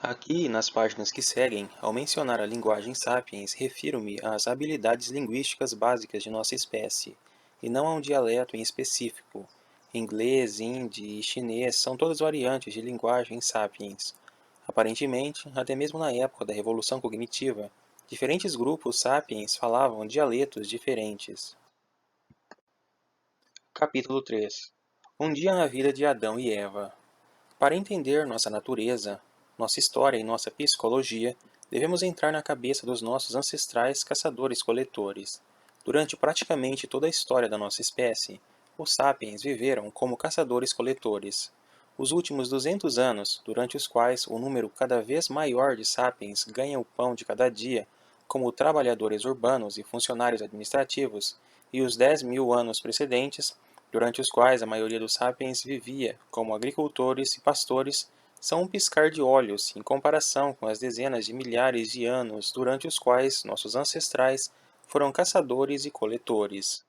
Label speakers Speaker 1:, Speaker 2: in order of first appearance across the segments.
Speaker 1: Aqui, nas páginas que seguem, ao mencionar a linguagem sapiens, refiro-me às habilidades linguísticas básicas de nossa espécie, e não a um dialeto em específico. Inglês, hindi e chinês são todas variantes de linguagem sapiens. Aparentemente, até mesmo na época da Revolução Cognitiva, diferentes grupos sapiens falavam dialetos diferentes. Capítulo 3. Um dia na vida de Adão e Eva. Para entender nossa natureza, nossa história e nossa psicologia, devemos entrar na cabeça dos nossos ancestrais caçadores-coletores. Durante praticamente toda a história da nossa espécie, os sapiens viveram como caçadores-coletores. Os últimos 200 anos, durante os quais o número cada vez maior de sapiens ganha o pão de cada dia, como trabalhadores urbanos e funcionários administrativos, e os 10.000 anos precedentes, durante os quais a maioria dos sapiens vivia como agricultores e pastores, são um piscar de olhos em comparação com as dezenas de milhares de anos durante os quais nossos ancestrais foram caçadores e coletores.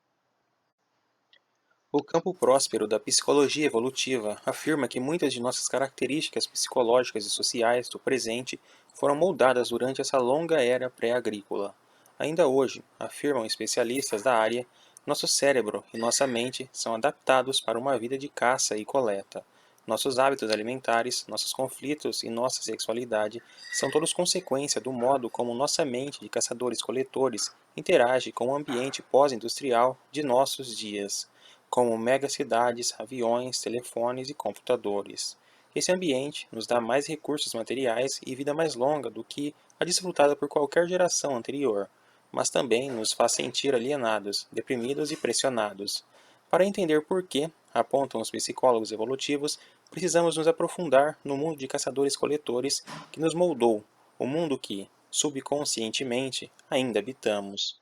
Speaker 1: O campo próspero da psicologia evolutiva afirma que muitas de nossas características psicológicas e sociais do presente foram moldadas durante essa longa era pré-agrícola. Ainda hoje, afirmam especialistas da área, nosso cérebro e nossa mente são adaptados para uma vida de caça e coleta. Nossos hábitos alimentares, nossos conflitos e nossa sexualidade são todos consequência do modo como nossa mente de caçadores-coletores interage com o ambiente pós-industrial de nossos dias, como megacidades, aviões, telefones e computadores. Esse ambiente nos dá mais recursos materiais e vida mais longa do que a desfrutada por qualquer geração anterior, mas também nos faz sentir alienados, deprimidos e pressionados. Para entender por que, apontam os psicólogos evolutivos, precisamos nos aprofundar no mundo de caçadores-coletores que nos moldou, o mundo que, subconscientemente, ainda habitamos.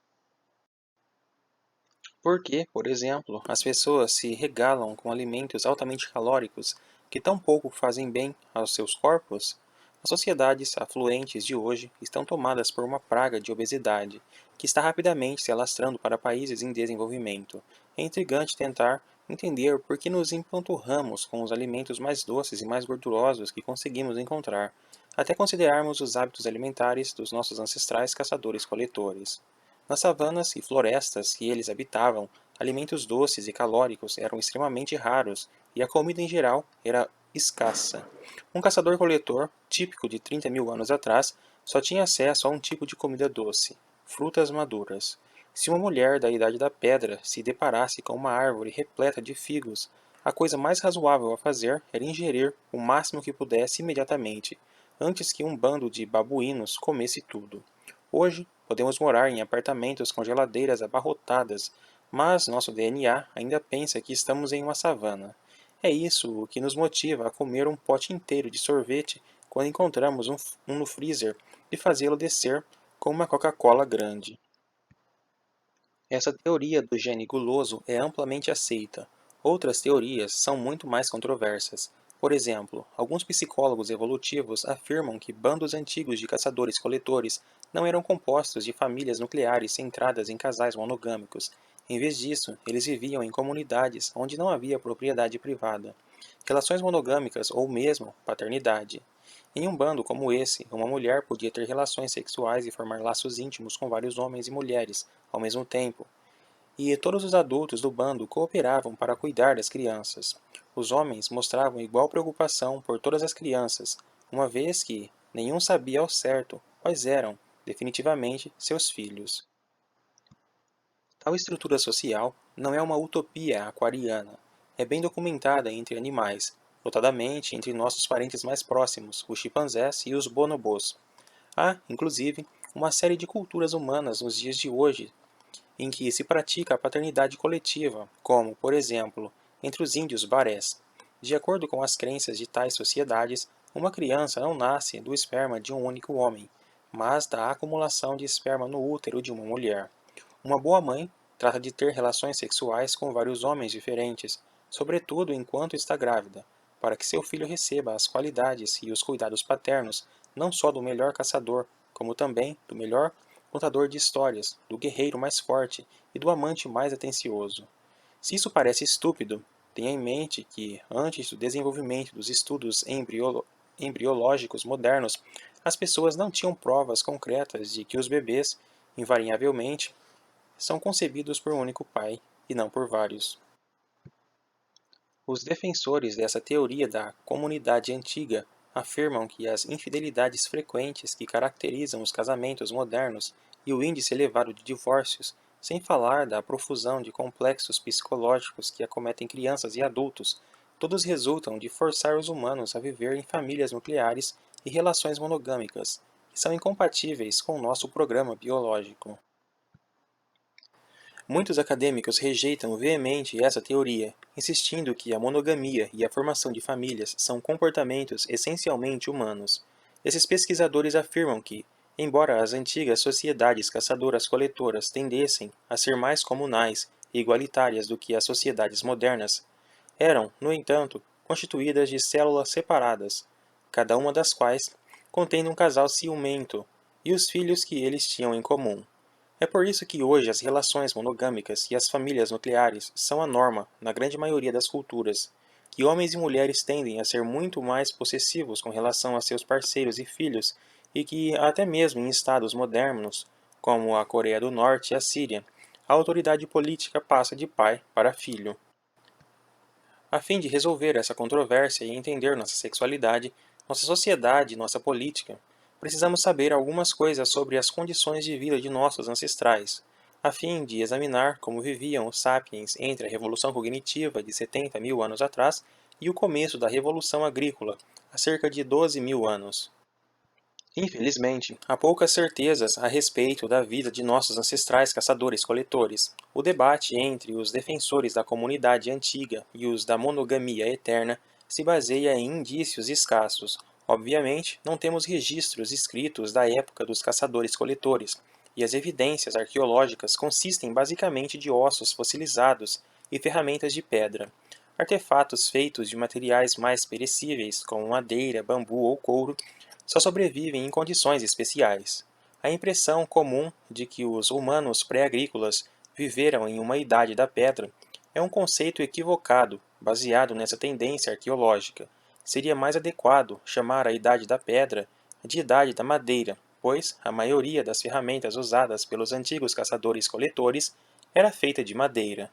Speaker 1: Por que, por exemplo, as pessoas se regalam com alimentos altamente calóricos que tão pouco fazem bem aos seus corpos? As sociedades afluentes de hoje estão tomadas por uma praga de obesidade, que está rapidamente se alastrando para países em desenvolvimento. É intrigante tentar entender por que nos empanturramos com os alimentos mais doces e mais gordurosos que conseguimos encontrar, até considerarmos os hábitos alimentares dos nossos ancestrais caçadores-coletores. Nas savanas e florestas que eles habitavam, alimentos doces e calóricos eram extremamente raros e a comida em geral era escassa. Um caçador-coletor, típico de 30.000 anos atrás, só tinha acesso a um tipo de comida doce, frutas maduras. Se uma mulher da Idade da Pedra se deparasse com uma árvore repleta de figos, a coisa mais razoável a fazer era ingerir o máximo que pudesse imediatamente, antes que um bando de babuínos comesse tudo. Hoje, podemos morar em apartamentos com geladeiras abarrotadas, mas nosso DNA ainda pensa que estamos em uma savana. É isso o que nos motiva a comer um pote inteiro de sorvete quando encontramos um no freezer e fazê-lo descer com uma Coca-Cola grande. Essa teoria do gene guloso é amplamente aceita. Outras teorias são muito mais controversas. Por exemplo, alguns psicólogos evolutivos afirmam que bandos antigos de caçadores-coletores não eram compostos de famílias nucleares centradas em casais monogâmicos. Em vez disso, eles viviam em comunidades onde não havia propriedade privada, relações monogâmicas ou mesmo paternidade. Em um bando como esse, uma mulher podia ter relações sexuais e formar laços íntimos com vários homens e mulheres ao mesmo tempo, e todos os adultos do bando cooperavam para cuidar das crianças. Os homens mostravam igual preocupação por todas as crianças, uma vez que nenhum sabia ao certo quais eram, definitivamente, seus filhos. Tal estrutura social não é uma utopia aquariana. É bem documentada entre animais, notadamente entre nossos parentes mais próximos, os chimpanzés e os bonobos. Há, inclusive, uma série de culturas humanas nos dias de hoje em que se pratica a paternidade coletiva, como, por exemplo, entre os índios barés. De acordo com as crenças de tais sociedades, uma criança não nasce do esperma de um único homem, mas da acumulação de esperma no útero de uma mulher. Uma boa mãe trata de ter relações sexuais com vários homens diferentes, sobretudo enquanto está grávida, para que seu filho receba as qualidades e os cuidados paternos não só do melhor caçador, como também do melhor contador de histórias, do guerreiro mais forte e do amante mais atencioso. Se isso parece estúpido, tenha em mente que, antes do desenvolvimento dos estudos embriológicos modernos, as pessoas não tinham provas concretas de que os bebês, invariavelmente, são concebidos por um único pai e não por vários. Os defensores dessa teoria da comunidade antiga afirmam que as infidelidades frequentes que caracterizam os casamentos modernos e o índice elevado de divórcios, sem falar da profusão de complexos psicológicos que acometem crianças e adultos, todos resultam de forçar os humanos a viver em famílias nucleares e relações monogâmicas, que são incompatíveis com o nosso programa biológico. Muitos acadêmicos rejeitam veemente essa teoria, insistindo que a monogamia e a formação de famílias são comportamentos essencialmente humanos. Esses pesquisadores afirmam que, embora as antigas sociedades caçadoras-coletoras tendessem a ser mais comunais e igualitárias do que as sociedades modernas, eram, no entanto, constituídas de células separadas, cada uma das quais contendo um casal ciumento e os filhos que eles tinham em comum. É por isso que hoje as relações monogâmicas e as famílias nucleares são a norma na grande maioria das culturas, que homens e mulheres tendem a ser muito mais possessivos com relação a seus parceiros e filhos, e que, até mesmo em estados modernos, como a Coreia do Norte e a Síria, a autoridade política passa de pai para filho. A fim de resolver essa controvérsia e entender nossa sexualidade, nossa sociedade e nossa política, precisamos saber algumas coisas sobre as condições de vida de nossos ancestrais, a fim de examinar como viviam os sapiens entre a Revolução Cognitiva de 70 mil anos atrás e o começo da Revolução Agrícola, há cerca de 12 mil anos. Infelizmente, há poucas certezas a respeito da vida de nossos ancestrais caçadores-coletores. O debate entre os defensores da comunidade antiga e os da monogamia eterna se baseia em indícios escassos. Obviamente, não temos registros escritos da época dos caçadores-coletores, e as evidências arqueológicas consistem basicamente de ossos fossilizados e ferramentas de pedra. Artefatos feitos de materiais mais perecíveis, como madeira, bambu ou couro, só sobrevivem em condições especiais. A impressão comum de que os humanos pré-agrícolas viveram em uma idade da pedra é um conceito equivocado, baseado nessa tendência arqueológica. Seria mais adequado chamar a idade da pedra de idade da madeira, pois a maioria das ferramentas usadas pelos antigos caçadores-coletores era feita de madeira.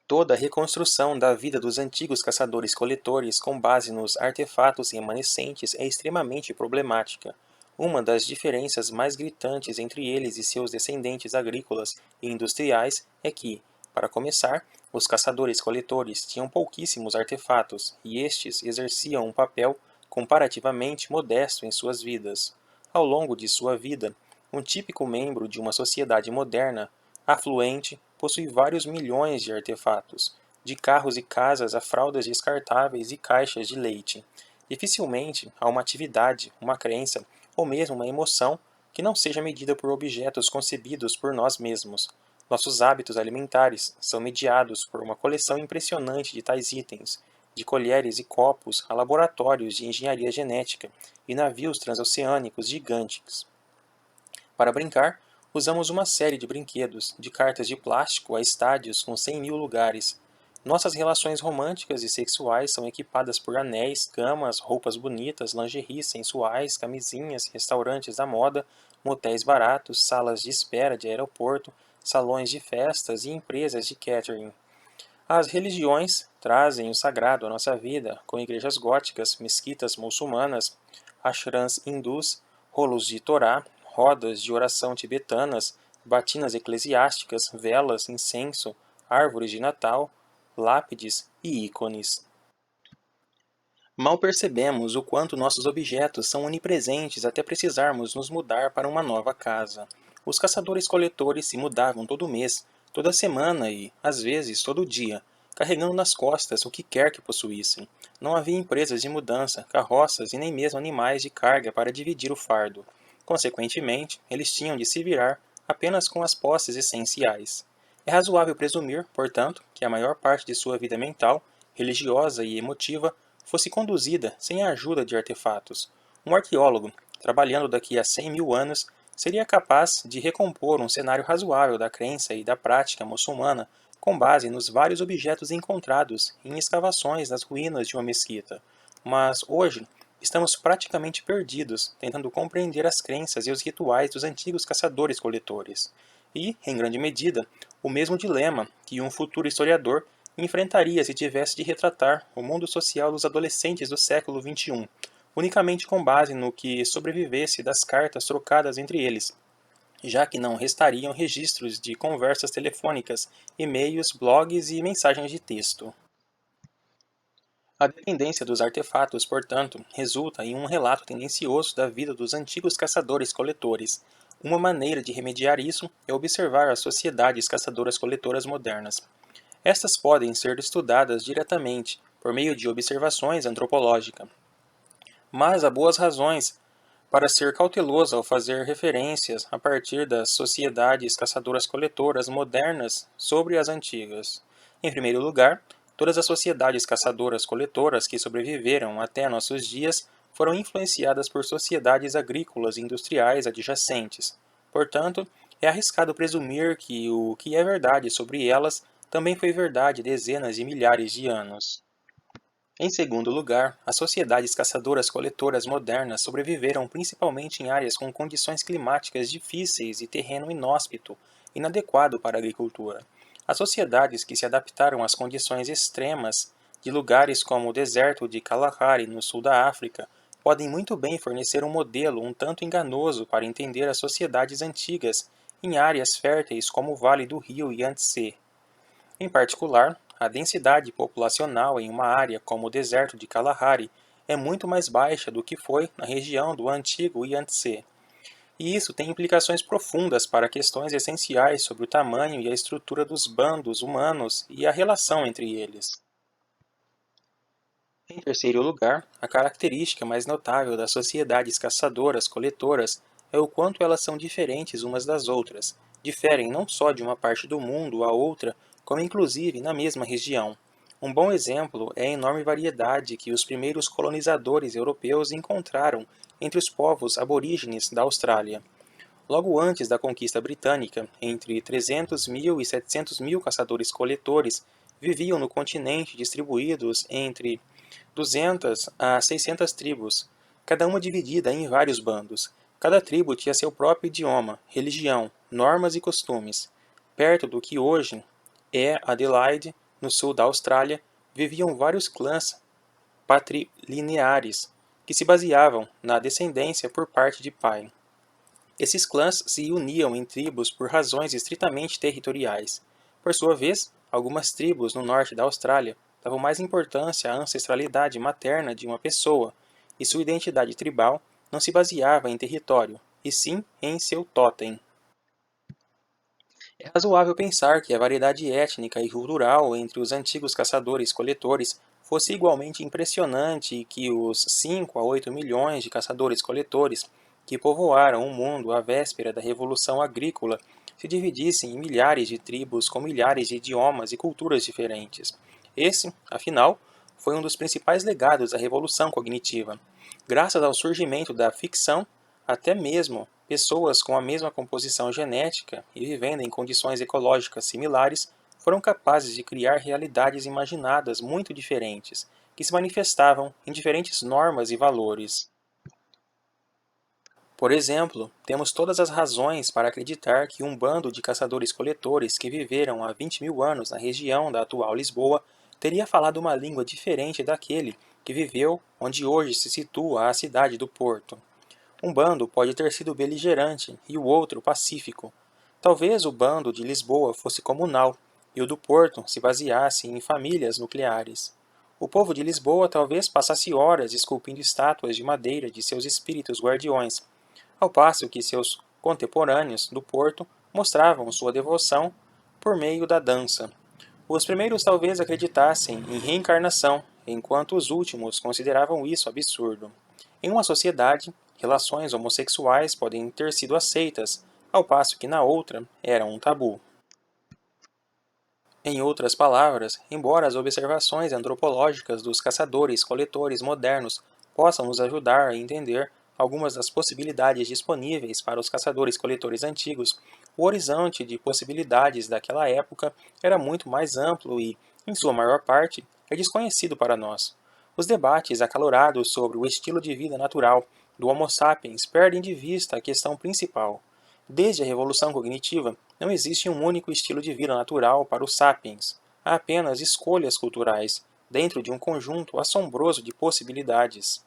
Speaker 1: Toda a reconstrução da vida dos antigos caçadores-coletores com base nos artefatos remanescentes é extremamente problemática. Uma das diferenças mais gritantes entre eles e seus descendentes agrícolas e industriais é que, para começar, os caçadores-coletores tinham pouquíssimos artefatos e estes exerciam um papel comparativamente modesto em suas vidas. Ao longo de sua vida, um típico membro de uma sociedade moderna, afluente, possui vários milhões de artefatos, de carros e casas a fraldas descartáveis e caixas de leite. Dificilmente há uma atividade, uma crença ou mesmo uma emoção que não seja medida por objetos concebidos por nós mesmos. Nossos hábitos alimentares são mediados por uma coleção impressionante de tais itens, de colheres e copos a laboratórios de engenharia genética e navios transoceânicos gigantes. Para brincar, usamos uma série de brinquedos, de cartas de plástico a estádios com 100 mil lugares. Nossas relações românticas e sexuais são equipadas por anéis, camas, roupas bonitas, lingeries sensuais, camisinhas, restaurantes da moda, motéis baratos, salas de espera de aeroporto, salões de festas e empresas de catering. As religiões trazem o sagrado à nossa vida, com igrejas góticas, mesquitas muçulmanas, ashrams hindus, rolos de Torá, rodas de oração tibetanas, batinas eclesiásticas, velas, incenso, árvores de Natal, lápides e ícones. Mal percebemos o quanto nossos objetos são onipresentes até precisarmos nos mudar para uma nova casa. Os caçadores-coletores se mudavam todo mês, toda semana e, às vezes, todo dia, carregando nas costas o que quer que possuíssem. Não havia empresas de mudança, carroças e nem mesmo animais de carga para dividir o fardo. Consequentemente, eles tinham de se virar apenas com as posses essenciais. É razoável presumir, portanto, que a maior parte de sua vida mental, religiosa e emotiva fosse conduzida sem a ajuda de artefatos. Um arqueólogo, trabalhando daqui a 100 mil anos, seria capaz de recompor um cenário razoável da crença e da prática muçulmana com base nos vários objetos encontrados em escavações nas ruínas de uma mesquita. mas hoje estamos praticamente perdidos tentando compreender as crenças e os rituais dos antigos caçadores-coletores. E, em grande medida, o mesmo dilema que um futuro historiador enfrentaria se tivesse de retratar o mundo social dos adolescentes do século XXI, unicamente com base no que sobrevivesse das cartas trocadas entre eles, já que não restariam registros de conversas telefônicas, e-mails, blogs e mensagens de texto. A dependência dos artefatos, portanto, resulta em um relato tendencioso da vida dos antigos caçadores-coletores. Uma maneira de remediar isso é observar as sociedades caçadoras-coletoras modernas. Estas podem ser estudadas diretamente, por meio de observações antropológicas, mas há boas razões para ser cauteloso ao fazer referências a partir das sociedades caçadoras-coletoras modernas sobre as antigas. Em primeiro lugar, todas as sociedades caçadoras-coletoras que sobreviveram até nossos dias foram influenciadas por sociedades agrícolas e industriais adjacentes. Portanto, é arriscado presumir que o que é verdade sobre elas também foi verdade dezenas de milhares de anos. Em segundo lugar, as sociedades caçadoras-coletoras modernas sobreviveram principalmente em áreas com condições climáticas difíceis e terreno inóspito, inadequado para a agricultura. As sociedades que se adaptaram às condições extremas de lugares como o deserto de Kalahari, no sul da África, podem muito bem fornecer um modelo um tanto enganoso para entender as sociedades antigas em áreas férteis como o Vale do Rio Yangtze. Em particular, a densidade populacional em uma área como o deserto de Kalahari é muito mais baixa do que foi na região do antigo Yangtze. E isso tem implicações profundas para questões essenciais sobre o tamanho e a estrutura dos bandos humanos e a relação entre eles. Em terceiro lugar, a característica mais notável das sociedades caçadoras-coletoras é o quanto elas são diferentes umas das outras. Diferem não só de uma parte do mundo a outra, como inclusive na mesma região. Um bom exemplo é a enorme variedade que os primeiros colonizadores europeus encontraram entre os povos aborígenes da Austrália. Logo antes da conquista britânica, entre 300 mil e 700 mil caçadores-coletores viviam no continente distribuídos entre 200 a 600 tribos, cada uma dividida em vários bandos. Cada tribo tinha seu próprio idioma, religião, normas e costumes. Perto do que hoje é Adelaide, no sul da Austrália, viviam vários clãs patrilineares, que se baseavam na descendência por parte de pai. Esses clãs se uniam em tribos por razões estritamente territoriais. Por sua vez, algumas tribos no norte da Austrália davam mais importância à ancestralidade materna de uma pessoa, e sua identidade tribal não se baseava em território, e sim em seu totem. É razoável pensar que a variedade étnica e cultural entre os antigos caçadores-coletores fosse igualmente impressionante e que os 5 a 8 milhões de caçadores-coletores que povoaram o mundo à véspera da Revolução Agrícola se dividissem em milhares de tribos com milhares de idiomas e culturas diferentes. Esse, afinal, foi um dos principais legados da Revolução Cognitiva. Graças ao surgimento da ficção, até mesmo pessoas com a mesma composição genética e vivendo em condições ecológicas similares foram capazes de criar realidades imaginadas muito diferentes, que se manifestavam em diferentes normas e valores. Por exemplo, temos todas as razões para acreditar que um bando de caçadores-coletores que viveram há 20 mil anos na região da atual Lisboa teria falado uma língua diferente daquele que viveu onde hoje se situa a cidade do Porto. Um bando pode ter sido beligerante e o outro pacífico. Talvez o bando de Lisboa fosse comunal e o do Porto se baseasse em famílias nucleares. O povo de Lisboa talvez passasse horas esculpindo estátuas de madeira de seus espíritos guardiões, ao passo que seus contemporâneos do Porto mostravam sua devoção por meio da dança. Os primeiros talvez acreditassem em reencarnação, enquanto os últimos consideravam isso absurdo. Em uma sociedade, relações homossexuais podem ter sido aceitas, ao passo que na outra eram um tabu. Em outras palavras, embora as observações antropológicas dos caçadores-coletores modernos possam nos ajudar a entender algumas das possibilidades disponíveis para os caçadores-coletores antigos, o horizonte de possibilidades daquela época era muito mais amplo e, em sua maior parte, é desconhecido para nós. Os debates acalorados sobre o estilo de vida natural do Homo sapiens perdem de vista a questão principal. Desde a revolução cognitiva, não existe um único estilo de vida natural para os sapiens. Há apenas escolhas culturais, dentro de um conjunto assombroso de possibilidades.